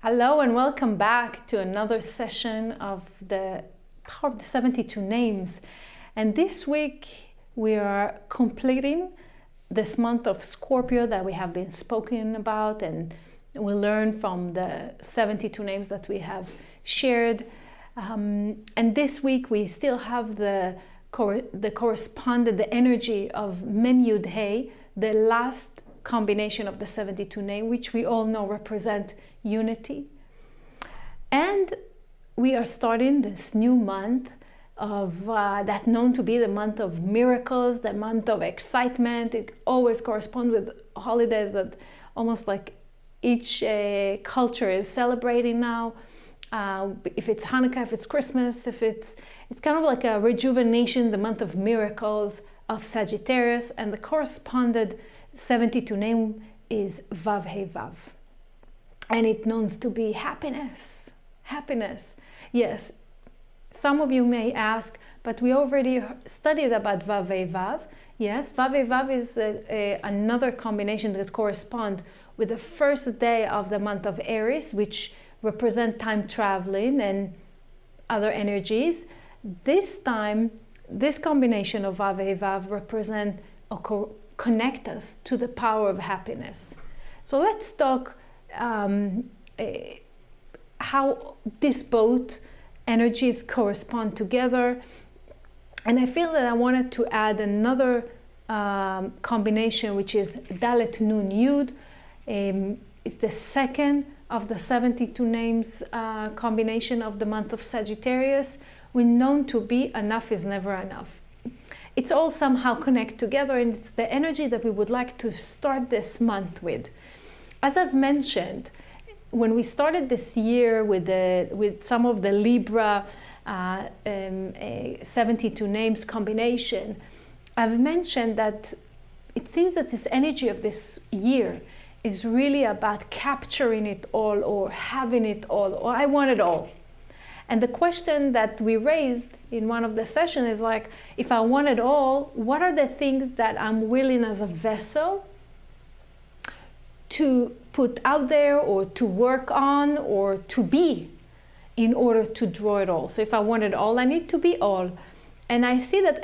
Hello and welcome back to another session of the Power of the 72 Names. And this week we are completing this month of Scorpio that we have been spoken about, and we learn from the 72 names that we have shared. And this week we still have the energy of Mem Yud Hey, the last combination of the 72 name, which we all know represent unity. And we are starting this new month of that known to be the month of miracles, the month of excitement. It always corresponds with holidays that almost like each culture is celebrating now. If it's Hanukkah, if it's Christmas, if it's kind of like a rejuvenation, the month of miracles of Sagittarius, and the corresponded 72 name is Vav Hey Vav, and it known to be happiness. Yes, some of you may ask, but we already studied about Vav Hey Vav. Yes, Vav Hey Vav is another combination that corresponds with the first day of the month of Aries, which represent time traveling and other energies. This time, this combination of Vav Hey Vav represent or connect us to the power of happiness. So let's talk how these both energies correspond together. And I feel that I wanted to add another combination, which is Dalet Nun Yud. It's the second of the 72 names combination of the month of Sagittarius. We're known to be enough is never enough. It's all somehow connect together, and it's the energy that we would like to start this month with. As I've mentioned, when we started this year with some of the Libra 72 names combination, I've mentioned that it seems that this energy of this year is really about capturing it all, or having it all, or I want it all. And the question that we raised in one of the sessions is like, if I want it all, what are the things that I'm willing as a vessel to put out there, or to work on, or to be, in order to draw it all? So if I want it all, I need to be all. And I see that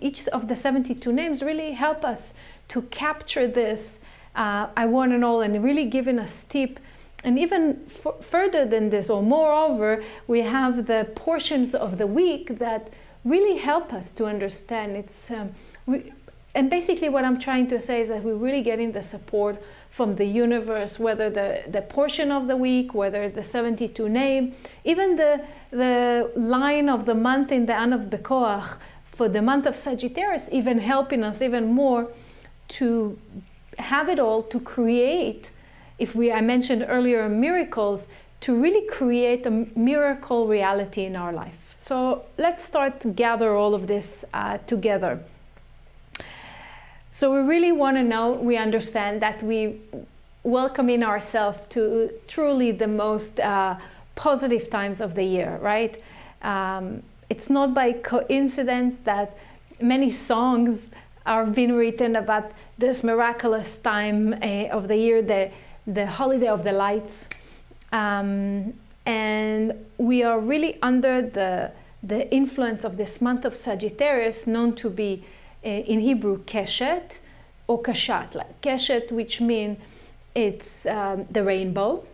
each of the 72 names really help us to capture this, I want it all, and really giving us tip. And even further than this, or moreover, we have the portions of the week that really help us to understand. And basically what I'm trying to say is that we're really getting the support from the universe, whether the portion of the week, whether the 72 name, even the line of the month in the Anav Bekoach for the month of Sagittarius, even helping us even more to have it all, to create, I mentioned earlier miracles, to really create a miracle reality in our life. So let's start to gather all of this together. So we really want to know, we understand that we welcome in ourselves to truly the most positive times of the year, right? It's not by coincidence that many songs are being written about this miraculous time of the year, the holiday of the lights, and we are really under the influence of this month of Sagittarius, known to be in Hebrew Keshet or Kashat. Like Keshet, which means it's the rainbow,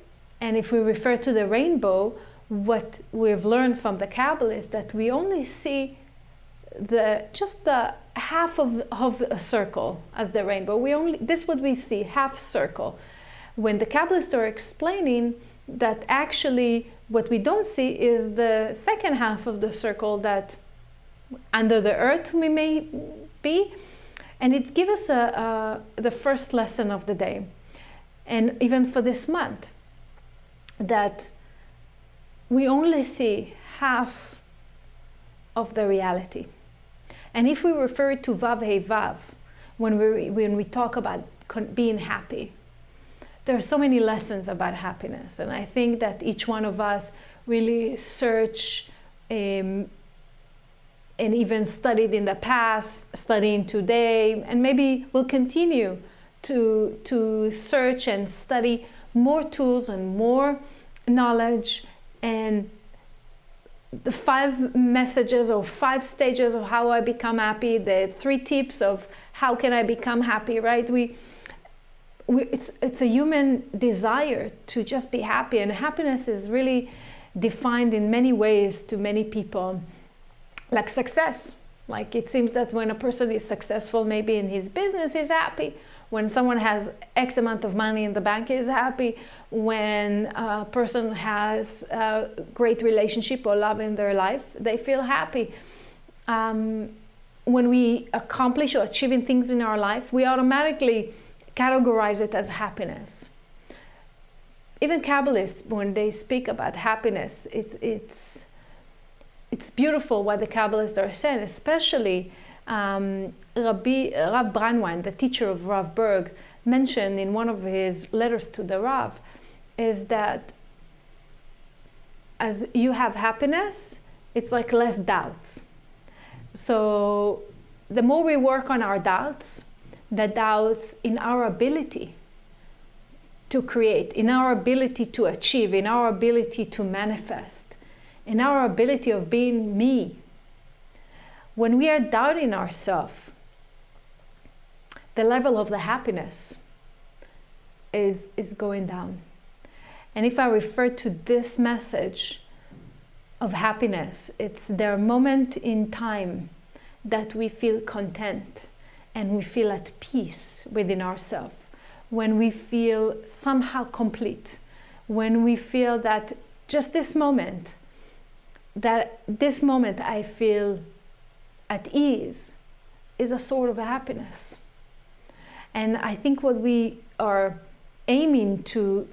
and if we refer to the rainbow, what we've learned from the Kabbalah is that we only see just the half of a circle as the rainbow. This is what we see, half circle. When the Kabbalists are explaining that actually what we don't see is the second half of the circle that under the earth we may be, and it gives us the first lesson of the day, and even for this month, that we only see half of the reality. And if we refer to Vav Hey Vav, when we talk about being happy, there are so many lessons about happiness, and I think that each one of us really search and even studied in the past, studying today, and maybe will continue to search and study more tools and more knowledge and the 5 messages or 5 stages of how I become happy, the 3 tips of how can I become happy, right? It's a human desire to just be happy, and happiness is really defined in many ways to many people, like success. Like it seems that when a person is successful, maybe in his business, he's happy. When someone has X amount of money in the bank, he's happy. When a person has a great relationship or love in their life, they feel happy. When we accomplish or achieving things in our life, we automatically categorize it as happiness. Even Kabbalists, when they speak about happiness, it's beautiful what the Kabbalists are saying, especially Rav Brandwein, the teacher of Rav Berg, mentioned in one of his letters to the Rav, is that as you have happiness, it's like less doubts. So the more we work on our doubts, the doubts in our ability to create, in our ability to achieve, in our ability to manifest, in our ability of being me. When we are doubting ourselves, the level of the happiness is going down. And if I refer to this message of happiness, it's their moment in time that we feel content and we feel at peace within ourselves, when we feel somehow complete, when we feel that just this moment I feel at ease, is a sort of happiness. And I think what we are aiming to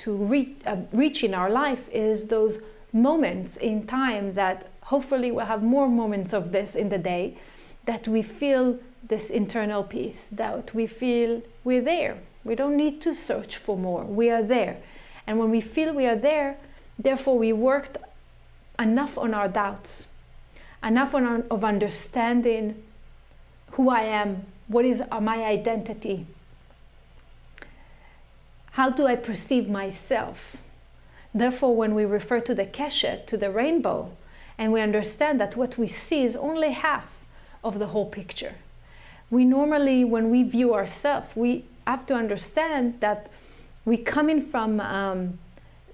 reach in our life is those moments in time that hopefully we'll have more moments of this in the day, that we feel this internal peace, that we feel we're there. We don't need to search for more. We are there. And when we feel we are there, therefore we worked enough on our doubts, enough of understanding who I am, what is my identity, how do I perceive myself. Therefore, when we refer to the keshet, to the rainbow, and we understand that what we see is only half of the whole picture. We normally, when we view ourselves, we have to understand that we coming from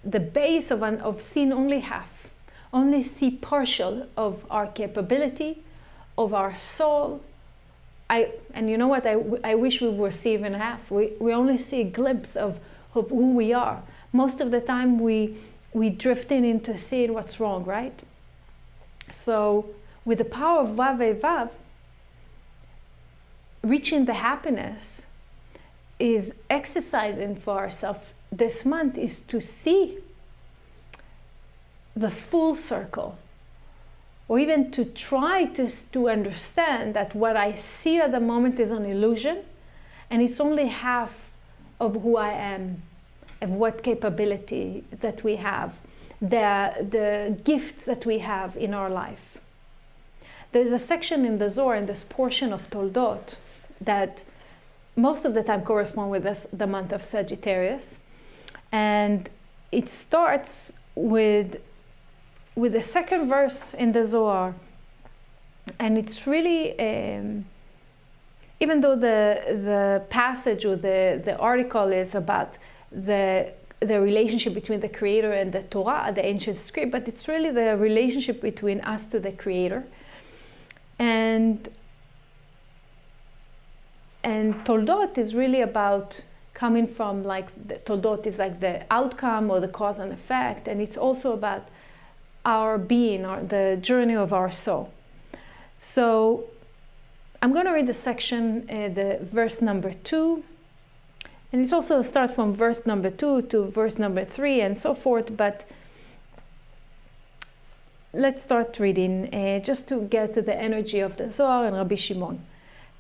the base of seeing only half, only see partial of our capability, of our soul. And you know what, I wish we were see even half. We only see a glimpse of who we are. Most of the time we drift into seeing what's wrong, right? So with the power of Vav Vav, reaching the happiness is exercising for ourselves this month, is to see the full circle, or even to try to understand that what I see at the moment is an illusion, and it's only half of who I am, of what capability that we have, the gifts that we have in our life. There's a section in the Zohar, in this portion of Toldot, that most of the time correspond with the month of Sagittarius, and it starts with the second verse in the Zohar, and it's really, even though the passage or the article is about the relationship between the Creator and the Torah, the ancient script, but it's really the relationship between us to the Creator. And Toldot is really about coming from, like, Toldot is like the outcome or the cause and effect, and it's also about our being, or the journey of our soul. So I'm going to read the section, the verse number 2, and it's also start from verse number 2 to verse number 3 and so forth, but let's start reading just to get to the energy of the Zohar and Rabbi Shimon.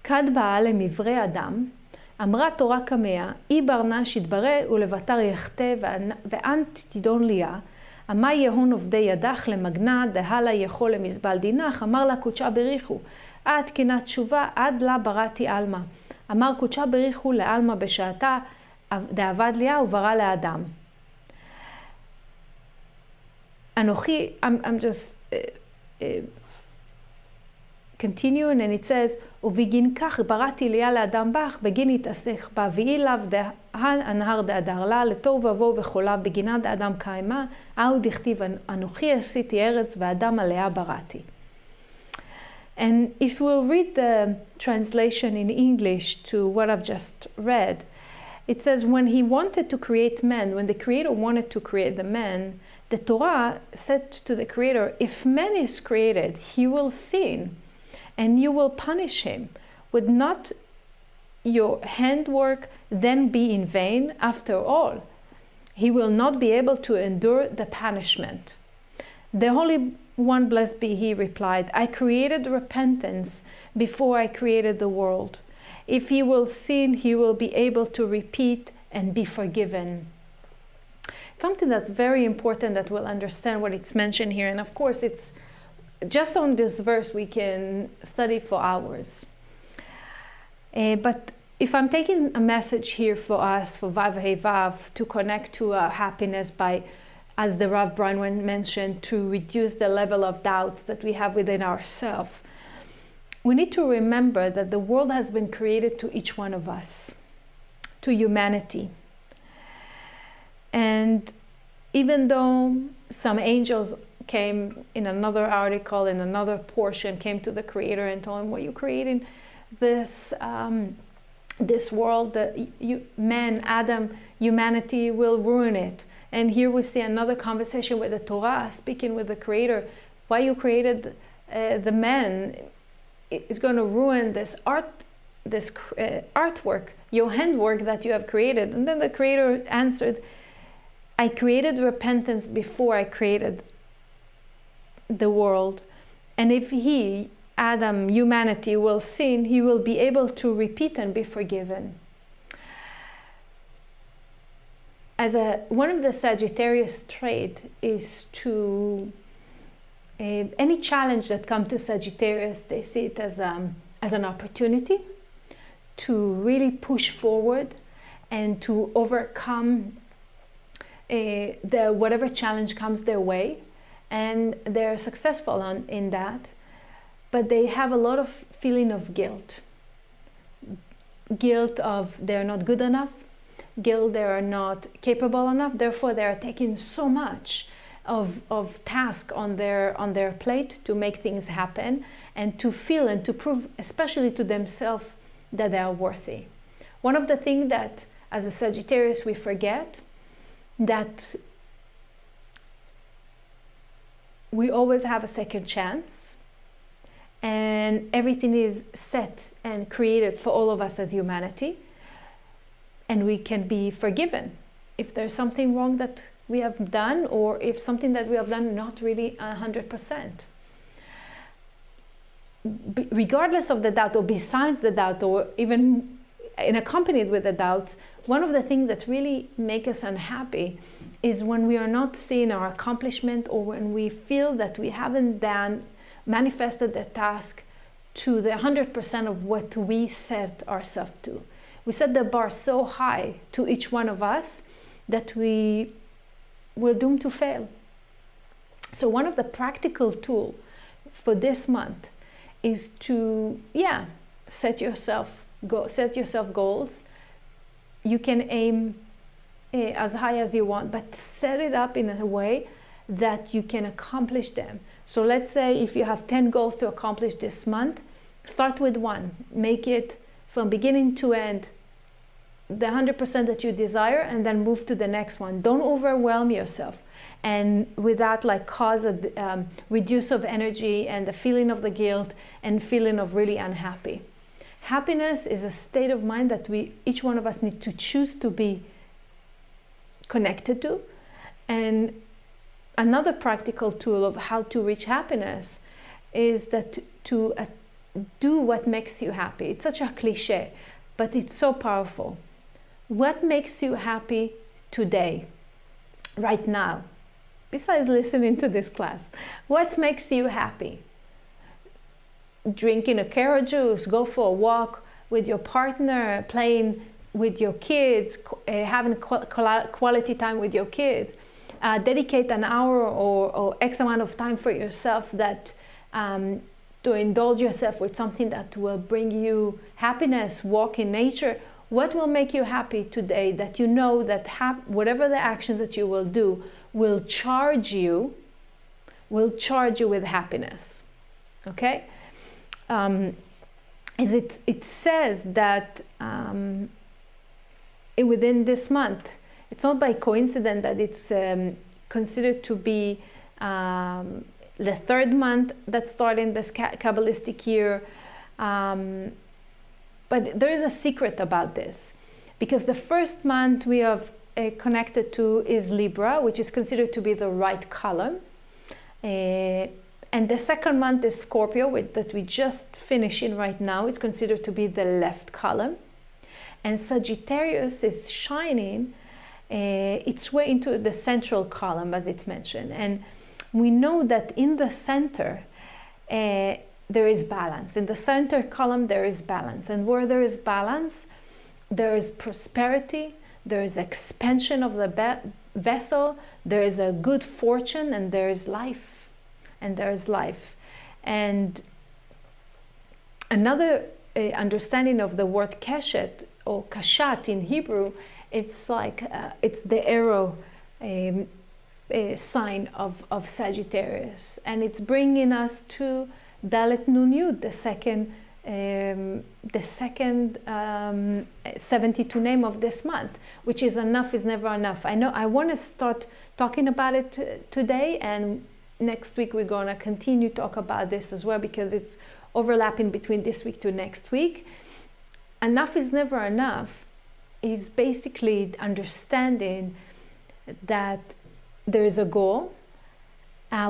כד באה למברי אדם, אמרה תורה קמיה, אי ברנה שיתברא ולבטר יחטא ואנט תדון ליה, אמה יהון עובדי ידך למגנה, דהלה יכול למזבל דינך, אמר לה קודשה בריחו, עד קנת תשובה, עד לה בראתי אלמה. אמר קודשה בריחו לאלמה בשעתה, דעבד ליה וברא לאדם. Anochi, I'm just continuing, and it says, ובגין כך בראתי ליה לאדם בך, בגין יתעסק בה, ואי לאו דהן הנהר דהדר לה, לתוהו ובוהו וחולה, בגינה דאדם קיימה, אהו דכתיב אנוכי עשיתי ארץ, ואדם עליה בראתי. And if we'll read the translation in English to what I've just read, it says, when he wanted to create man, when the Creator wanted to create the man, the Torah said to the Creator, if man is created, he will sin, and you will punish him. Would not your handwork then be in vain? After all, he will not be able to endure the punishment. The Holy One, blessed be he, replied, I created repentance before I created the world. If he will sin, he will be able to repeat and be forgiven. Something that's very important that we'll understand what it's mentioned here. And of course, it's just on this verse we can study for hours. But if I'm taking a message here for us, for Vav Hey Vav, to connect to happiness by, as the Rav Brunwyn mentioned, to reduce the level of doubts that we have within ourselves, we need to remember that the world has been created to each one of us, to humanity. And even though some angels came in another article, in another portion, came to the Creator and told him, well, you're creating this, this world, man, Adam, humanity will ruin it. And here we see another conversation with the Torah, speaking with the Creator. Why you created the man is going to ruin this art, this artwork, your handwork that you have created. And then the Creator answered, I created repentance before I created the world. And if he, Adam, humanity, will sin, he will be able to repeat and be forgiven. As one of the Sagittarius trait is to, any challenge that comes to Sagittarius, they see it as an opportunity to really push forward and to overcome whatever challenge comes their way, and they're successful in that, but they have a lot of feeling of guilt of they're not good enough, guilt they are not capable enough, therefore they are taking so much of task on their plate to make things happen and to feel and to prove, especially to themselves, that they are worthy. One of the things that as a Sagittarius we forget, that we always have a second chance, and everything is set and created for all of us as humanity, and we can be forgiven if there's something wrong that we have done, or if something that we have done not really 100%. Regardless of the doubt, or besides the doubt, or even accompanied with the doubts, one of the things that really make us unhappy is when we are not seeing our accomplishment, or when we feel that we haven't manifested the task to the 100% of what we set ourselves to. We set the bar so high to each one of us that we're doomed to fail. So one of the practical tools for this month is to, set yourself goals. You can aim as high as you want, but set it up in a way that you can accomplish them. So let's say if you have 10 goals to accomplish this month, start with one. Make it from beginning to end the 100% that you desire, and then move to the next one. Don't overwhelm yourself, and with that cause a reduce of energy and the feeling of the guilt and feeling of really unhappy. Happiness is a state of mind that each one of us need to choose to be connected to. And another practical tool of how to reach happiness is that to do what makes you happy. It's such a cliche, but it's so powerful. What makes you happy today, right now, besides listening to this class? What makes you happy? Drinking a carrot juice, go for a walk with your partner, playing with your kids, having quality time with your kids. dedicate an hour or X amount of time for yourself that to indulge yourself with something that will bring you happiness, walk in nature. What will make you happy today that you know that whatever the actions that you will do will charge you with happiness, okay? As it says that within this month, it's not by coincidence that it's considered to be the third month that started this Kabbalistic year. But there is a secret about this, because the first month we have connected to is Libra, which is considered to be the right column. And the second month is Scorpio, that we just finishing right now. It's considered to be the left column. And Sagittarius is shining its way into the central column, as it's mentioned. And we know that in the center, there is balance. In the center column, there is balance. And where there is balance, there is prosperity, there is expansion of the vessel, there is a good fortune, and there is life. And there is life. And another understanding of the word keshet or kashat in Hebrew, it's like it's the arrow sign of Sagittarius, and it's bringing us to Dalet Nun Yud, the second 72 name of this month, which is enough is never enough. I want to start talking about it today, and next week we're going to continue to talk about this as well, because it's overlapping between this week to next week. Enough is never enough is basically understanding that there is a goal.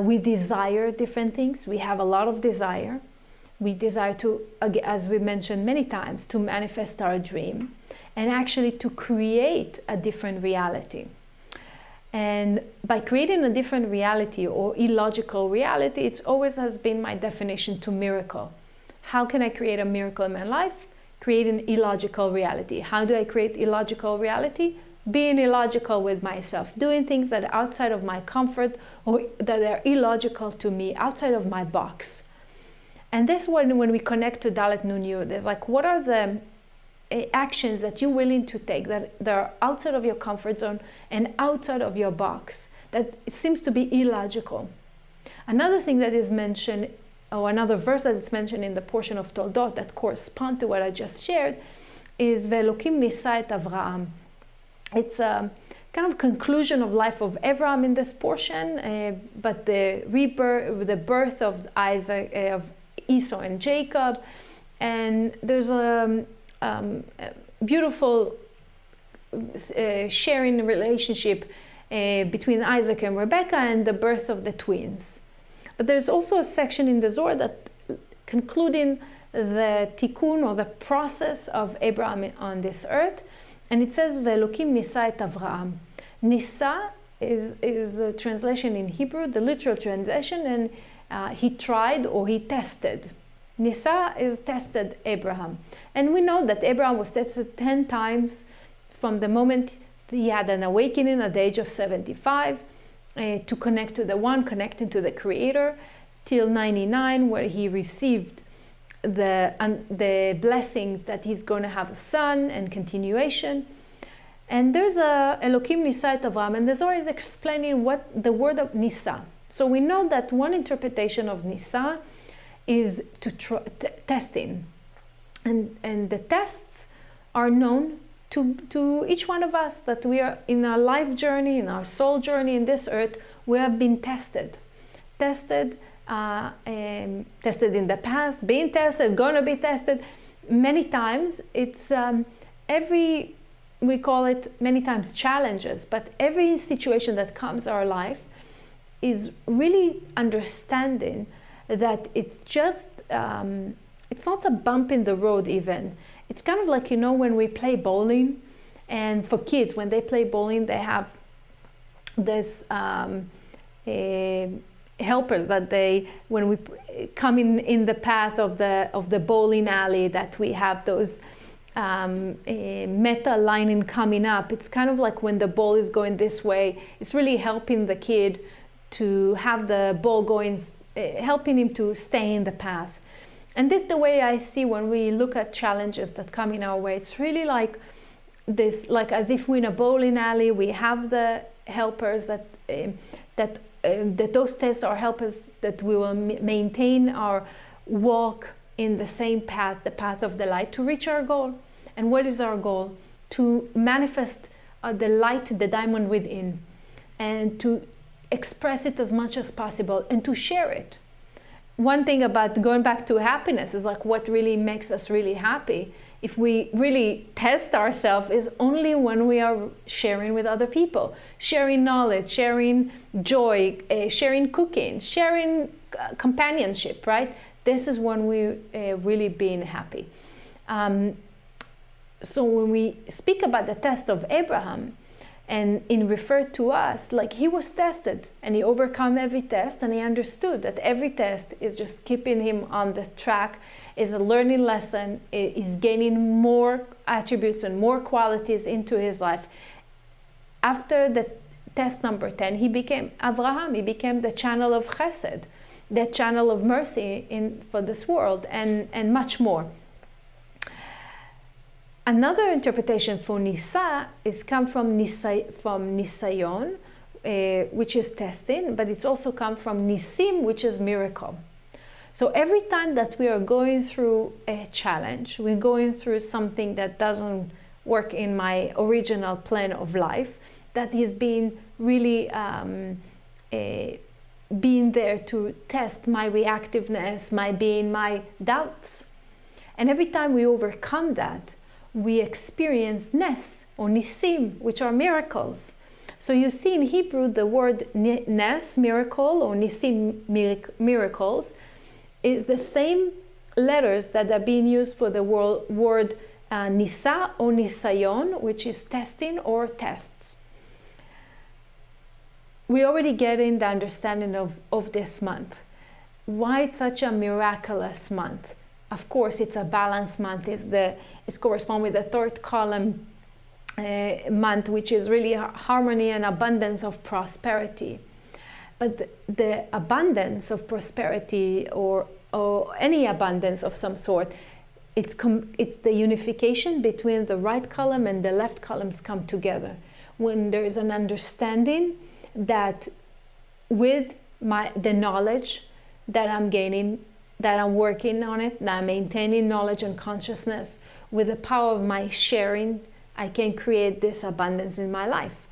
We desire different things. We have a lot of desire. We desire to, as we mentioned many times, to manifest our dream and actually to create a different reality. And by creating a different reality or illogical reality, it's always has been my definition to miracle. How can I create a miracle in my life? Create an illogical reality. How do I create illogical reality? Being illogical with myself, doing things that are outside of my comfort or that are illogical to me, outside of my box. And this when we connect to Dalet Nun Yud, there's like, what are the actions that you're willing to take that are outside of your comfort zone and outside of your box, that it seems to be illogical. Another thing that is mentioned, or another verse that is mentioned in the portion of Toldot that correspond to what I just shared, is Ve'elokim nisa et Avraham. It's a kind of conclusion of life of Abraham in this portion, but the rebirth, the birth of Isaac, of Esau and Jacob, and there's a beautiful sharing relationship between Isaac and Rebecca and the birth of the twins. But there's also a section in the Zohar that concluding the tikkun or the process of Abraham on this earth, and it says Ve'elokim nisa et Avraham. Nisa is a translation in Hebrew, the literal translation, and he tried or he tested. Nisa is tested Abraham. And we know that Abraham was tested 10 times from the moment he had an awakening at the age of 75 to connect to the One, connecting to the Creator, till 99, where he received the blessings that he's going to have a son and continuation. And there's a Elokim Nisa et Avraham, and the Zohar is explaining what the word of Nisa. So we know that one interpretation of Nisa is testing, and the tests are known to each one of us, that we are in our life journey, in our soul journey in this earth, we have been tested in the past, being tested, gonna be tested many times. It's we call it many times challenges, but every situation that comes our life is really understanding that it's just it's not a bump in the road even. It's kind of like, when we play bowling, and for kids, when they play bowling, they have this helpers that when we come in the path of the bowling alley, that we have those a metal lining coming up. It's kind of like when the ball is going this way, it's really helping the kid to have the ball going, helping him to stay in the path. And this is the way I see when we look at challenges that come in our way. It's really like this, like as if we're in a bowling alley, we have the helpers that those tests are helpers that we will maintain our walk in the same path, the path of the light, to reach our goal. And what is our goal? To manifest the light, the diamond within, and to express it as much as possible and to share it. One thing about going back to happiness is like what really makes us really happy, if we really test ourselves, is only when we are sharing with other people, sharing knowledge, sharing joy, sharing cooking, sharing companionship, right? This is when we really being happy. So when we speak about the test of Abraham, and in referred to us, like he was tested and he overcome every test, and he understood that every test is just keeping him on the track, is a learning lesson, is gaining more attributes and more qualities into his life. After the test number 10, he became Abraham. He became the channel of chesed, the channel of mercy for this world, and much more. Another interpretation for Nisa is come from Nisayon, which is testing, but it's also come from Nisim, which is miracle. So every time that we are going through a challenge, we're going through something that doesn't work in my original plan of life, that is being really being there to test my reactiveness, my doubts. And every time we overcome that, we experience nes or nisim, which are miracles. So you see in Hebrew the word nes, miracle, or nisim, miracles, is the same letters that are being used for the word nisa or nisayon, which is testing or tests. We already get in the understanding of this month. Why it's such a miraculous month? Of course, it's a balanced month. It's correspond with the third column month, which is really harmony and abundance of prosperity. But the abundance of prosperity, or any abundance of some sort, it's the unification between the right column and the left columns come together. When there is an understanding that with the knowledge that I'm gaining, that I'm working on it, that I'm maintaining knowledge and consciousness, with the power of my sharing, I can create this abundance in my life.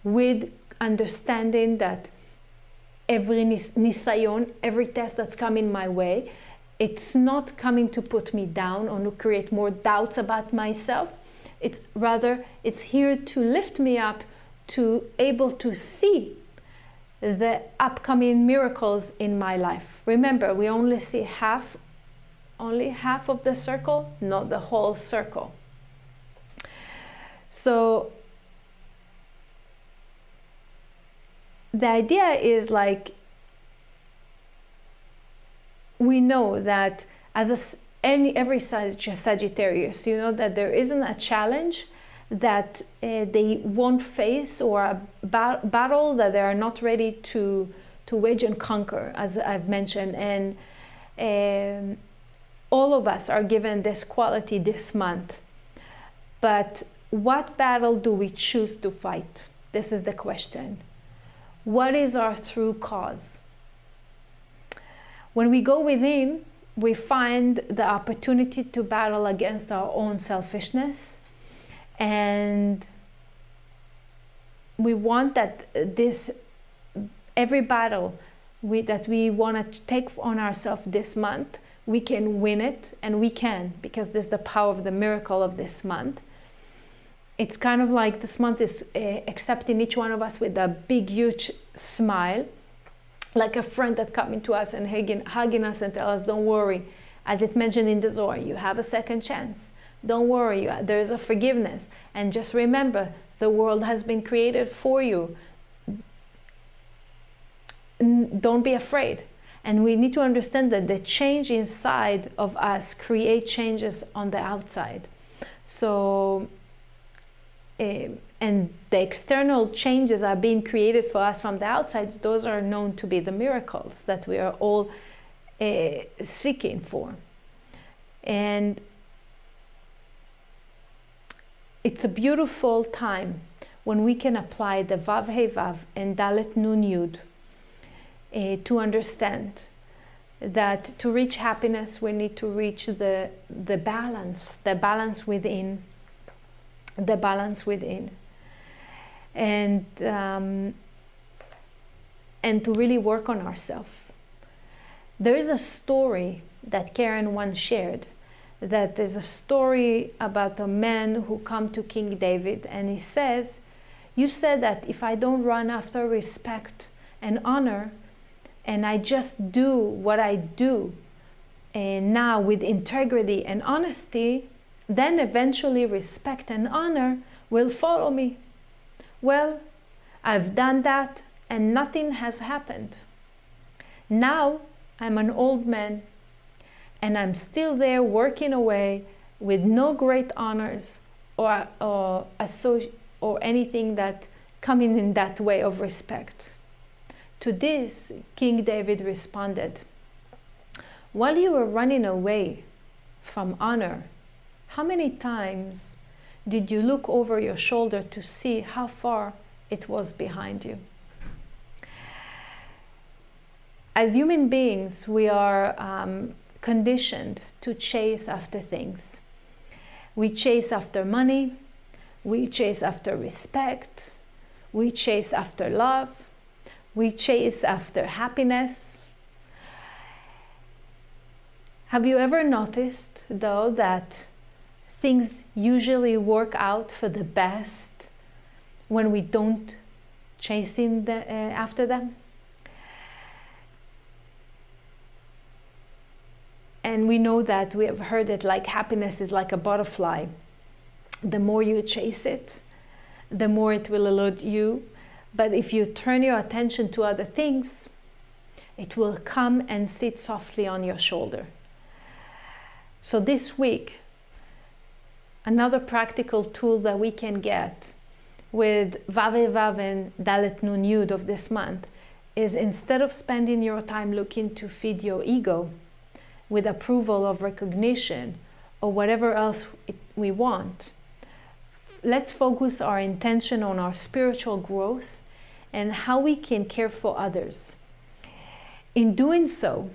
With understanding that every nisayon, every test that's coming my way, it's not coming to put me down or to create more doubts about myself. It's here to lift me up, to able to see the upcoming miracles in my life. Remember, we only see half of the circle, not the whole circle. So the idea is like, we know that as every Sagittarius, you know that there isn't a challenge that they won't face, or a battle that they are not ready to wage and conquer, as I've mentioned. And all of us are given this quality this month. But what battle do we choose to fight? This is the question. What is our true cause? When we go within, we find the opportunity to battle against our own selfishness. And we want that every battle that we want to take on ourselves this month, we can win it, and we can, because this is the power of the miracle of this month. It's kind of like this month is accepting each one of us with a big, huge smile, like a friend that coming to us and hugging us and tell us, don't worry. As it's mentioned in the Zohar, you have a second chance. Don't worry, there is a forgiveness. And just remember, the world has been created for you. Don't be afraid. And we need to understand that the change inside of us create changes on the outside. So, and the external changes are being created for us from the outside. Those are known to be the miracles that we are all seeking for. And it's a beautiful time when we can apply the Vav He Vav and Dalet Nun Yud to understand that to reach happiness we need to reach the balance within, and to really work on ourselves. There is a story that Karen once shared, that is a story about a man who come to King David, and he says, you said that if I don't run after respect and honor, and I just do what I do and now with integrity and honesty, then eventually respect and honor will follow me. Well, I've done that and nothing has happened. Now I'm an old man and I'm still there working away with no great honors or anything that coming in that way of respect. To this, King David responded, while you were running away from honor, how many times did you look over your shoulder to see how far it was behind you? As human beings, we are conditioned to chase after things. We chase after money, we chase after respect, we chase after love, we chase after happiness. Have you ever noticed, though, that things usually work out for the best when we don't chase after them? And we know that, we have heard it, like happiness is like a butterfly. The more you chase it, the more it will elude you. But if you turn your attention to other things, it will come and sit softly on your shoulder. So this week, another practical tool that we can get with Vav He Vav and Dalet Nun Yud of this month is, instead of spending your time looking to feed your ego with approval of recognition or whatever else we want, let's focus our intention on our spiritual growth and how we can care for others. In doing so,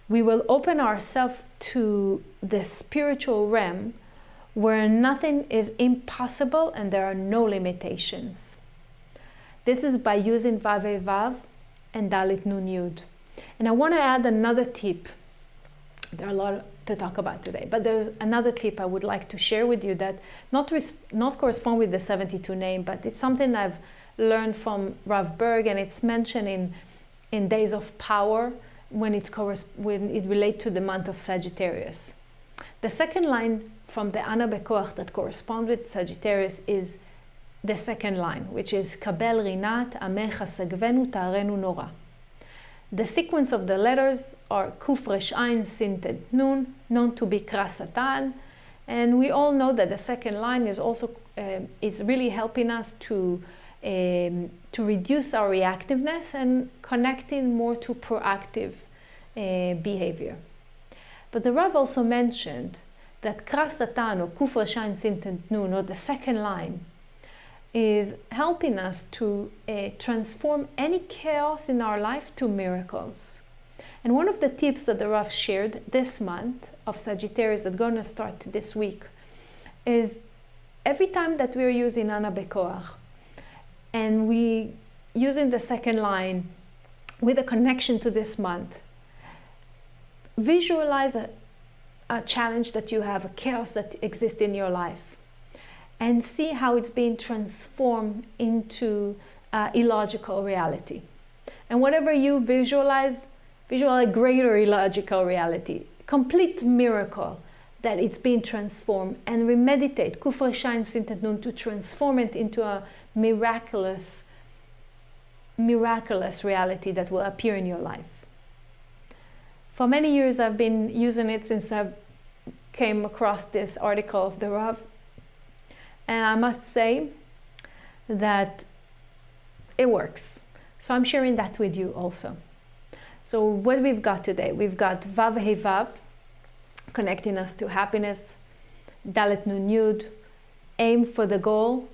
we will open ourselves to the spiritual realm where nothing is impossible and there are no limitations. This is by using Vav He Vav and Dalet Nun Yud. And I want to add another tip. There are a lot to talk about today, but there's another tip I would like to share with you that not correspond with the 72 name, but it's something I've learned from Rav Berg, and it's mentioned in Days of Power when it relates to the month of Sagittarius. The second line from the Ana Bekoach that corresponds with Sagittarius is the second line, which is Kabel Rinat Amecha Segvenu Ta'arenu Nora. The sequence of the letters are Kuf Resh Ayin Sin Tet Nun, known to be Kras Satan, and we all know that the second line is also is really helping us to reduce our reactiveness and connecting more to proactive behavior. But the Rav also mentioned that Kras Satan or Kuf Resh Ayin Sin Tet Nun, or the second line, is helping us to transform any chaos in our life to miracles. And one of the tips that the Rav shared this month of Sagittarius that's going to start this week is, every time that we're using Ana Bekoach and we using the second line with a connection to this month, visualize a challenge that you have, a chaos that exists in your life, and see how it's being transformed into illogical reality. And whatever you visualize a greater illogical reality, complete miracle that it's being transformed, and we meditate, Kuf Resh Ayin Sin Tet Nun, to transform it into a miraculous reality that will appear in your life. For many years I've been using it since I've came across this article of the Rav, and I must say that it works. So I'm sharing that with you also. So what we've got today, we've got Vav Hey Vav, connecting us to happiness, Dalet Nun Yud, aim for the goal,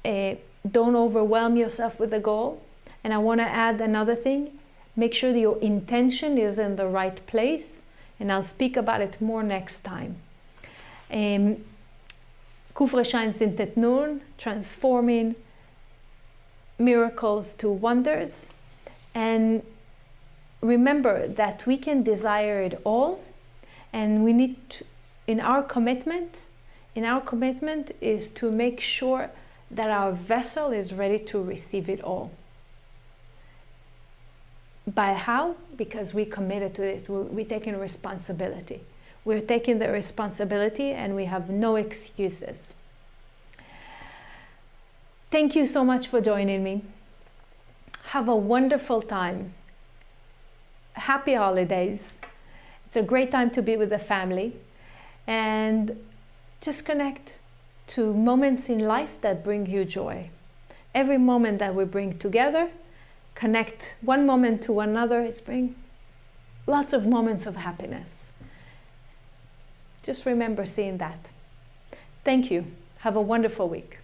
don't overwhelm yourself with the goal. And I want to add another thing, make sure that your intention is in the right place, and I'll speak about it more next time. Kuf Reshain Sintet Nun, transforming miracles to wonders. And remember that we can desire it all, and we need to, in our commitment is to make sure that our vessel is ready to receive it all. By how? Because we committed to it. We're taking responsibility. We're taking the responsibility, and we have no excuses. Thank you so much for joining me. Have a wonderful time. Happy holidays. It's a great time to be with the family, and just connect to moments in life that bring you joy. Every moment that we bring together, connect one moment to another, it's bring lots of moments of happiness. Just remember seeing that. Thank you. Have a wonderful week.